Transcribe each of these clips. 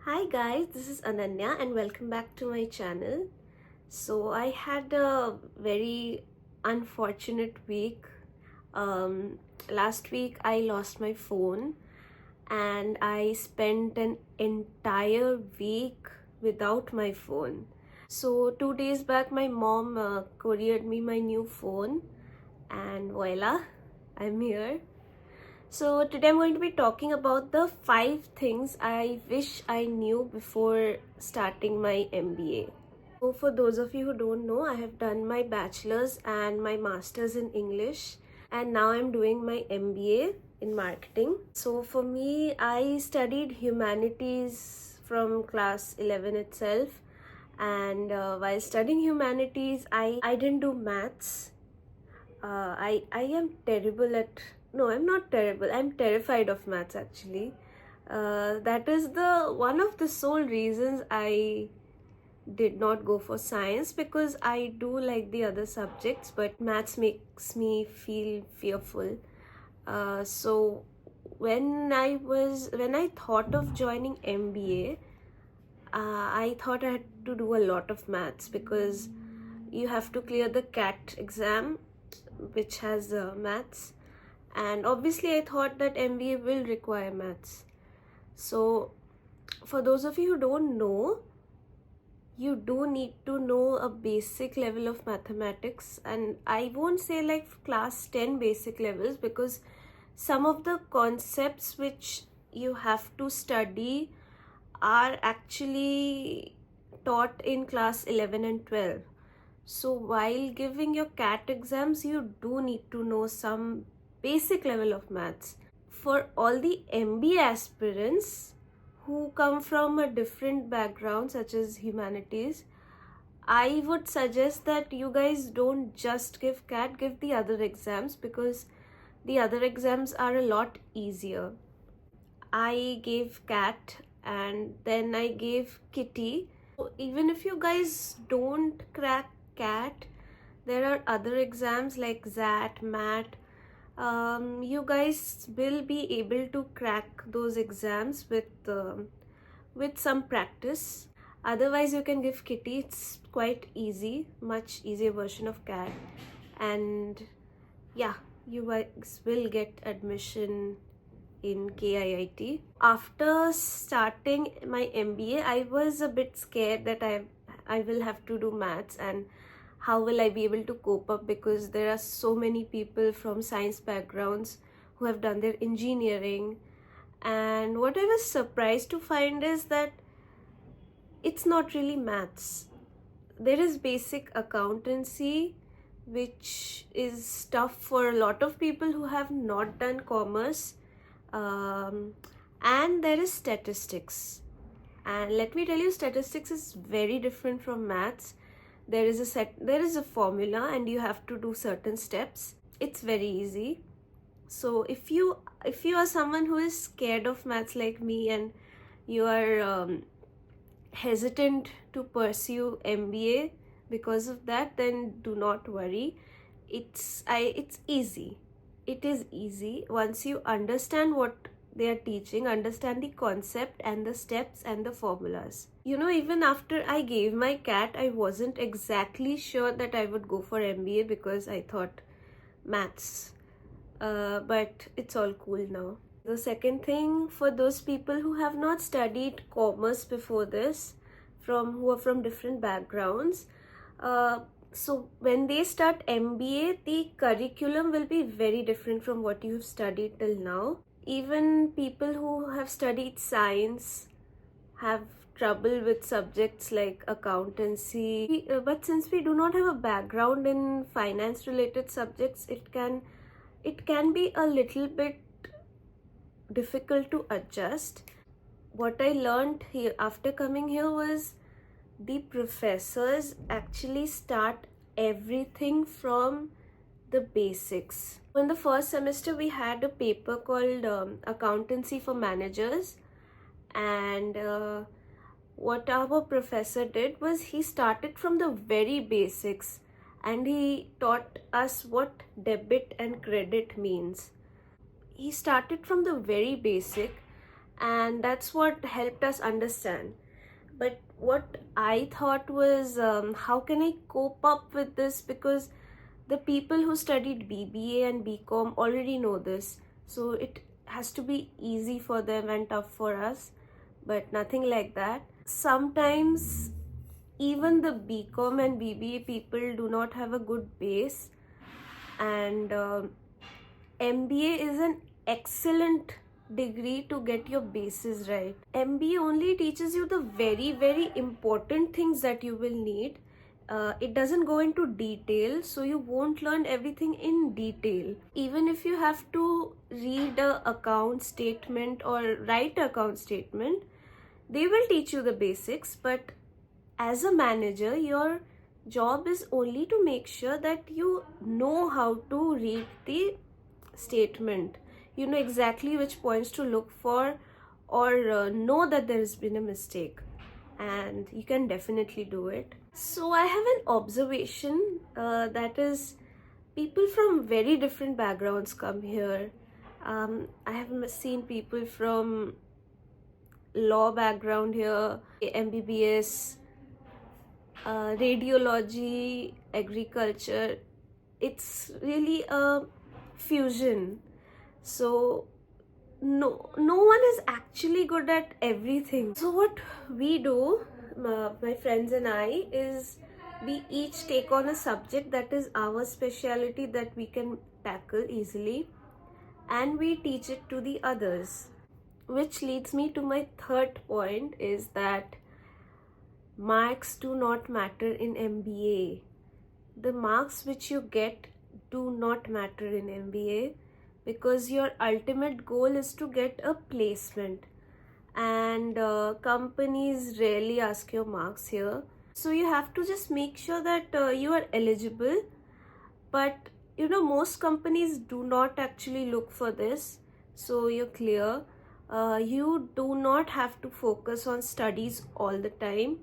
Hi guys, this is Ananya and welcome back to my channel. So I had a very unfortunate week. Last week I lost my phone and I spent an entire week without my phone. So 2 days back my mom couriered me my new phone and voila, I'm here. So today I'm going to be talking about the 5 things I wish I knew before starting my MBA. So for those of you who don't know, I have done my bachelor's and my master's in English, and now I'm doing my MBA in marketing. So for me, I studied humanities from class 11 itself, and while studying humanities, I didn't do maths. I am terrible at, no, I'm not terrible, I'm terrified of maths actually. That is the one of the sole reasons I did not go for science, because I do like the other subjects, but maths makes me feel fearful. So when I thought of joining MBA, I thought I had to do a lot of maths because you have to clear the CAT exam, which has maths, and obviously I thought that MBA will require maths. So for those of you who don't know, you do need to know a basic level of mathematics, and I won't say like class 10 basic levels, because some of the concepts which you have to study are actually taught in class 11 and 12. So while giving your CAT exams, you do need to know some basic level of maths. For all the MBA aspirants who come from a different background, such as humanities, I would suggest that you guys don't just give CAT, give the other exams, because the other exams are a lot easier. I gave CAT and then I gave Kitty. So even if you guys don't crack CAT, there are other exams like XAT, MAT. You guys will be able to crack those exams with some practice. Otherwise, you can give Kitty. It's quite easy, much easier version of CAT, and yeah, you guys will get admission in KIIT. After starting my MBA, I was a bit scared that I will have to do maths, and how will I be able to cope up, because there are so many people from science backgrounds who have done their engineering. And what I was surprised to find is that it's not really maths. There is basic accountancy, which is tough for a lot of people who have not done commerce, and there is statistics. And let me tell you, statistics is very different from maths. There is a formula and you have to do certain steps. It's very easy. So if you are someone who is scared of maths like me, and you are hesitant to pursue MBA because of that, then do not worry. It's easy. It is easy once you understand what they are teaching, understand the concept and the steps and the formulas. You know, even after I gave my CAT, I wasn't exactly sure that I would go for MBA, because I thought maths. But it's all cool now. The second thing, for those people who have not studied commerce before this, who are from different backgrounds, so when they start MBA, the curriculum will be very different from what you have studied till now. Even people who have studied science have trouble with subjects like accountancy. But since we do not have a background in finance related subjects, it can be a little bit difficult to adjust. What I learned here after coming here was the professors actually start everything from the basics. In the first semester, we had a paper called Accountancy for Managers, and what our professor did was he started from the very basics and he taught us what debit and credit means. He started from the very basic, and that's what helped us understand. But what I thought was, how can I cope up with this? Because the people who studied BBA and BCom already know this, so it has to be easy for them and tough for us. But nothing like that. Sometimes even the BCom and BBA people do not have a good base, and MBA is an excellent degree to get your bases right. MBA only teaches you the very, very important things that you will need. It doesn't go into detail, so you won't learn everything in detail. Even if you have to read a account statement or write an account statement, they will teach you the basics. But as a manager, your job is only to make sure that you know how to read the statement, you know exactly which points to look for, or know that there has been a mistake, and you can definitely do it. So I have an observation, that is, people from very different backgrounds come here. I have seen people from law background here, MBBS, radiology, agriculture. It's really a fusion. So no one is actually good at everything. So what we do, my friends and I, is we each take on a subject that is our specialty, that we can tackle easily, and we teach it to the others. Which leads me to my third point, is that marks do not matter in MBA. The marks which you get do not matter in MBA, because your ultimate goal is to get a placement, and companies rarely ask your marks here. So you have to just make sure that you are eligible. But you know, most companies do not actually look for this, so you're clear. You do not have to focus on studies all the time.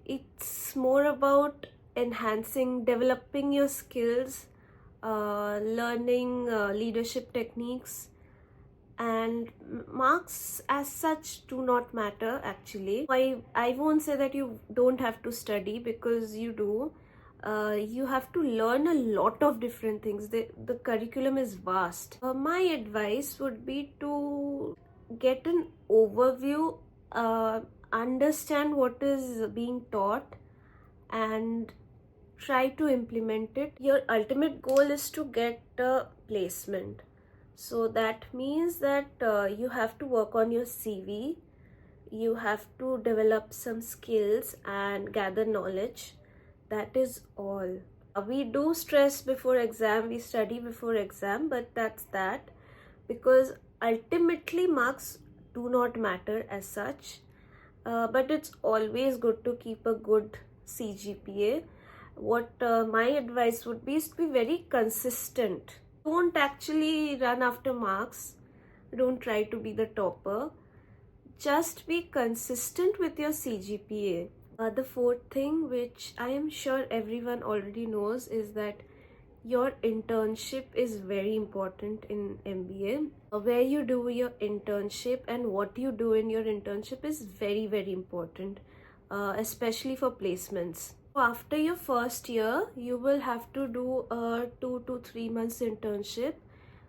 It's more about enhancing, developing your skills, learning leadership techniques, and marks as such do not matter actually. I won't say that you don't have to study, because you do. You have to learn a lot of different things. The curriculum is vast. My advice would be to get an overview, understand what is being taught, and try to implement it. Your ultimate goal is to get a placement. So that means that you have to work on your CV, you have to develop some skills and gather knowledge. That is all. We do stress before exam, we study before exam, but that's that, because ultimately marks do not matter as such. But it's always good to keep a good CGPA. What my advice would be is to be very consistent. Don't actually run after marks. Don't try to be the topper. Just be consistent with your CGPA. The fourth thing, which I am sure everyone already knows, is that your internship is very important in MBA. Where you do your internship and what you do in your internship is very, very important, especially for placements. After your first year, you will have to do a 2 to 3 months internship,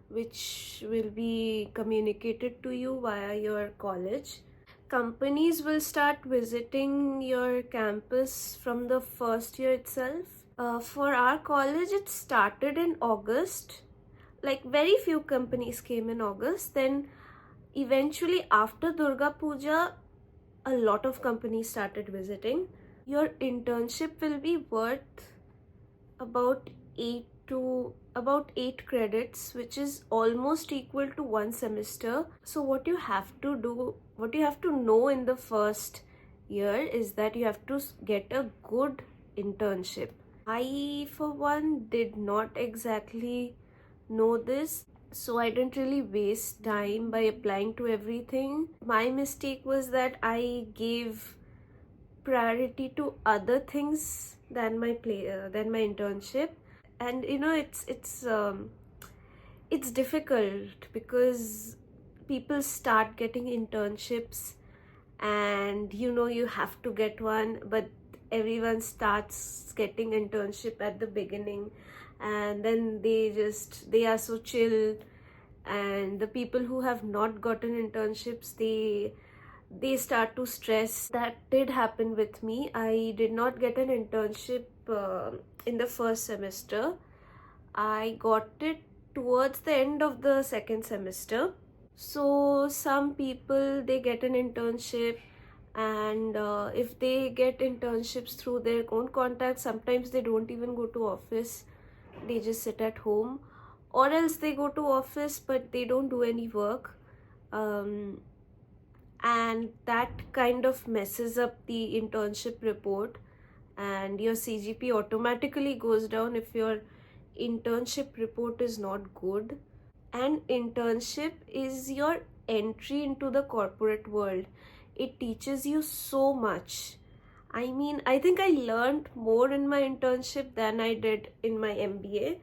which will be communicated to you via your college. Companies will start visiting your campus from the first year itself. For our college, it started in August. Like, very few companies came in August. Then eventually after Durga Puja, a lot of companies started visiting. Your internship will be worth about 8 credits, which is almost equal to 1 semester. So what you have to know in the first year is that you have to get a good internship. I, for one, did not exactly know this, so I didn't really waste time by applying to everything. My mistake was that I gave priority to other things than my internship. And you know, it's difficult, because people start getting internships, and you have to get one, but everyone starts getting internship at the beginning, and then they are so chill. And the people who have not gotten internships, they start to stress. That did happen with me. I did not get an internship in the first semester. I got it towards the end of the second semester. So some people, they get an internship, and if they get internships through their own contacts, sometimes they don't even go to office. They just sit at home, or else they go to office but they don't do any work. And that kind of messes up the internship report, and your CGP automatically goes down if your internship report is not good. And internship is your entry into the corporate world. It teaches you so much. I mean, I think I learned more in my internship than I did in my MBA,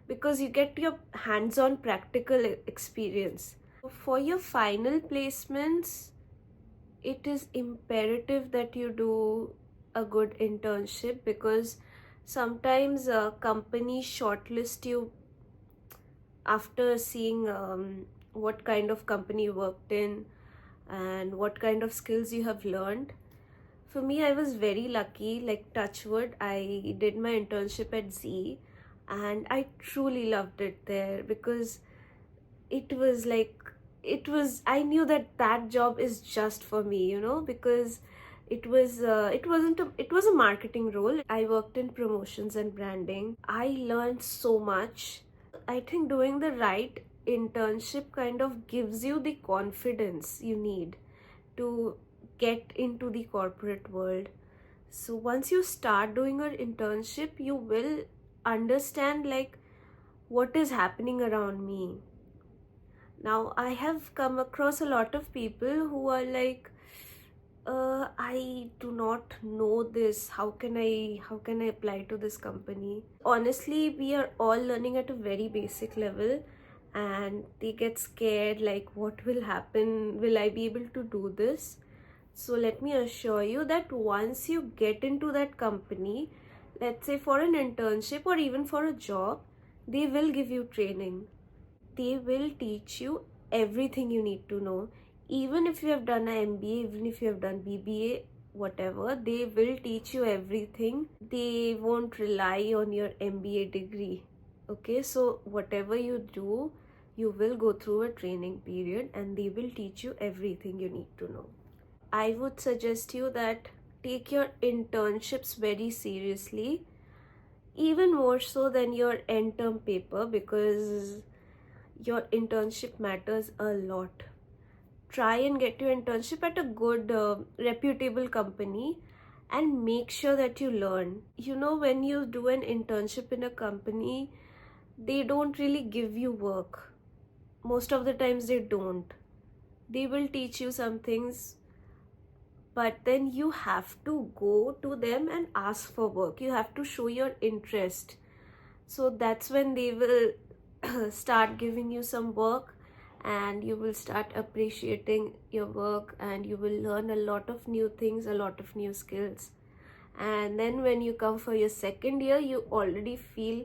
because you get your hands-on practical experience. For your final placements, it is imperative that you do a good internship, because sometimes a company shortlist you after seeing what kind of company you worked in and what kind of skills you have learned. For me, I was very lucky, like touch wood, I did my internship at Z, and I truly loved it there, because it was like, I knew that that job is just for me, because it was a marketing role. I worked in promotions and branding. I learned so much. I think doing the right internship kind of gives you the confidence you need to get into the corporate world. So once you start doing your internship, you will understand like what is happening around me. Now, I have come across a lot of people who are like, I do not know this. How can I apply to this company? Honestly, we are all learning at a very basic level, and they get scared like, what will happen? Will I be able to do this? So let me assure you that once you get into that company, let's say for an internship or even for a job, they will give you training. They will teach you everything you need to know. Even if you have done an MBA, even if you have done BBA, whatever, they will teach you everything. They won't rely on your MBA degree. Okay, so whatever you do, you will go through a training period, and they will teach you everything you need to know. I would suggest you that take your internships very seriously, even more so than your end term paper, because your internship matters a lot. Try and get your internship at a good, reputable company, and make sure that you learn. When you do an internship in a company, they don't really give you work. Most of the times they don't. They will teach you some things, but then you have to go to them and ask for work. You have to show your interest. So that's when they will start giving you some work, and you will start appreciating your work, and you will learn a lot of new things, a lot of new skills. And then when you come for your second year, you already feel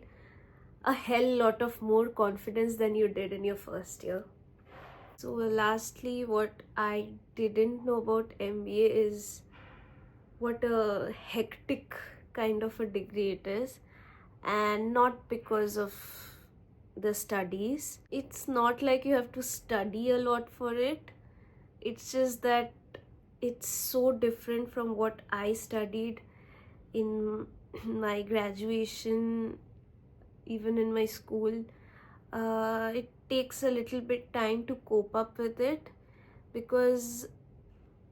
a hell lot of more confidence than you did in your first year. So lastly, what I didn't know about MBA is what a hectic kind of a degree it is, and not because of the studies. It's not like you have to study a lot for it. It's just that it's so different from what I studied in my graduation, even in my school. It takes a little bit time to cope up with it, because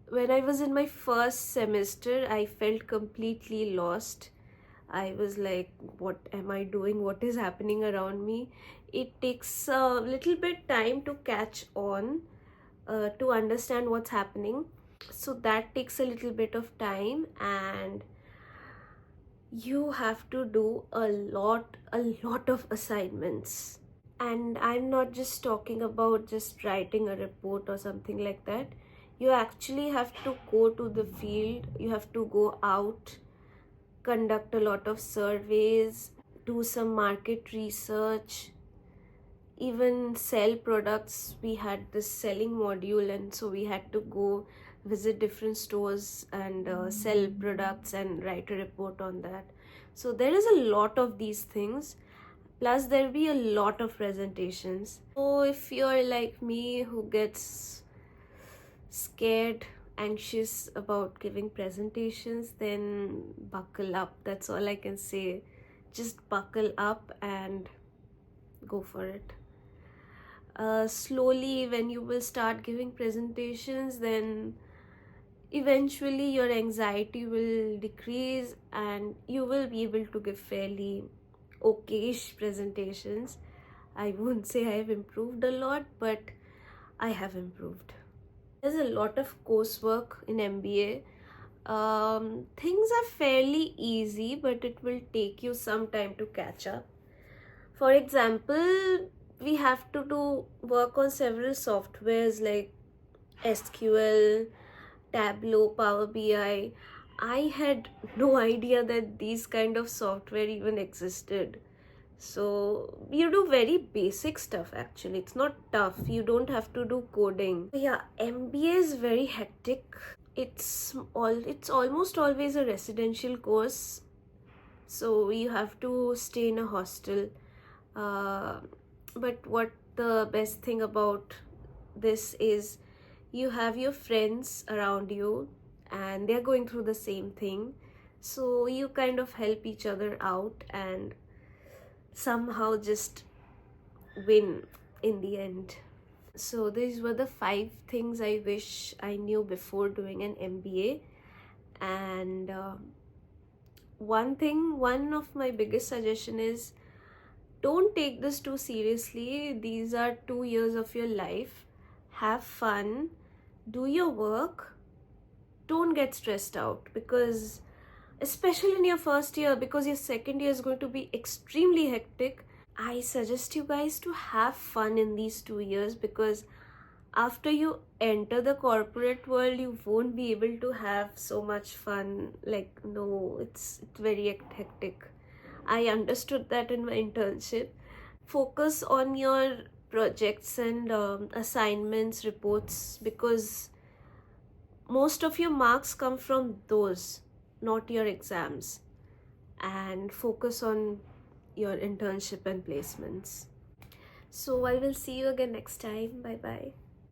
when I was in my first semester, I felt completely lost. I was like, what am I doing? What is happening around me? It takes a little bit time to catch on, to understand what's happening. So that takes a little bit of time, and you have to do a lot of assignments. And I'm not just talking about just writing a report or something like that. You actually have to go to the field, you have to go out, conduct a lot of surveys, do some market research, even sell products. We had this selling module, and so we had to go visit different stores and sell products and write a report on that. So there is a lot of these things, plus there'll be a lot of presentations. So if you're like me who gets scared, anxious about giving presentations, then buckle up. That's all I can say. Just buckle up and go for it. Slowly, when you will start giving presentations, then eventually your anxiety will decrease and you will be able to give fairly okayish presentations. I won't say I have improved a lot, but I have improved. There's a lot of coursework in MBA. Things are fairly easy, but it will take you some time to catch up. For example, we have to do work on several softwares like SQL, Tableau, Power BI. I had no idea that these kind of software even existed. So you do very basic stuff actually. It's not tough. You don't have to do coding. Yeah, MBA is very hectic. It's almost always a residential course. So you have to stay in a hostel. Uh, but what the best thing about this is you have your friends around you and they're going through the same thing. So you kind of help each other out and somehow just win in the end. So these were the 5 things I wish I knew before doing an MBA. And one of my biggest suggestion is, don't take this too seriously. These are 2 years of your life. Have fun, do your work, don't get stressed out, because especially in your first year, because your second year is going to be extremely hectic. I suggest you guys to have fun in these 2 years, because after you enter the corporate world, you won't be able to have so much fun. Like, no, it's very hectic. I understood that in my internship. Focus on your projects and assignments, reports, because most of your marks come from those, not your exams. And focus on your internship and placements. So I will see you again next time. Bye bye.